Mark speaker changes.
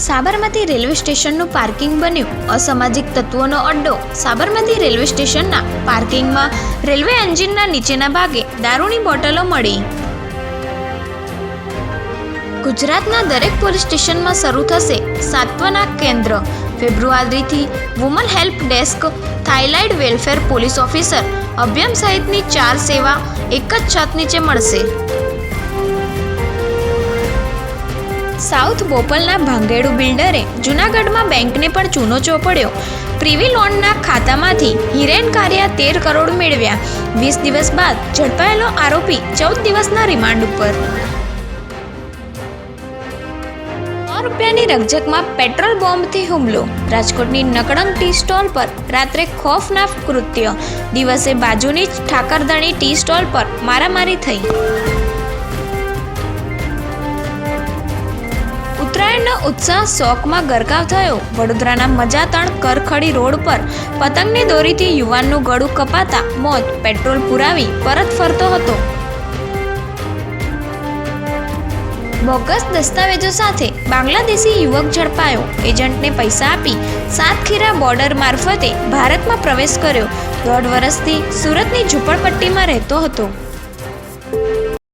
Speaker 1: Sabarmati railway સ્ટેશનનું parking બન્યું અસામાજિક તત્વોનો અડ્ડો। સાબરમતી રેલવે સ્ટેશનના પાર્કિંગમાં રેલવે એન્જિનના નીચેના ભાગે દારૂની બોટલો મળી। ગુજરાતના દરેક પોલીસ સ્ટેશનમાં શરૂ થશે સાંત્વના કેન્દ્ર। ફેબ્રુઆરીથી woman help desk, child welfare police officer અભિયાન સહિતની 4 સેવા એક જ છત નીચે મળશે। સાઉથ બોપલના ભાંગેડુ બિલ્ડરે જૂનાગઢમાં બેંકને પણ ચૂનો ચોપડ્યો। પ્રીવી લોનના ખાતામાંથી હિરેન કારિયા 13 કરોડ મેળવ્યા। 20 દિવસ બાદ ઝડપાયેલો આરોપી 14 દિવસના રિમાન્ડ ઉપર। 100 રૂપિયાની રકઝકમાં પેટ્રોલ બોમ્બથી હુમલો। રાજકોટની નકળંગ ટી સ્ટોલ પર રાત્રે ખોફનાક કૃત્ય। દિવસે બાજુની જ ઠાકરધણી ટી સ્ટોલ પર મારામારી થઈ। ઉત્તરાયણનો ઉત્સાહ શોકમાં ગરકાવ થયો। વડોદરાના મજાતણ કરખડી રોડ પર પતંગની દોરીથી યુવાનનું ગળું કપાતા મોત। પેટ્રોલ પુરાવી પરત ફરતો હતો। બોગસ દસ્તાવેજો સાથે બાંગ્લાદેશી યુવક ઝડપાયો। એજન્ટને પૈસા આપી સાતખીરા બોર્ડર મારફતે ભારતમાં પ્રવેશ કર્યો। 1.5 વર્ષથી સુરતની ઝૂંપડપટ્ટીમાં રહેતો હતો।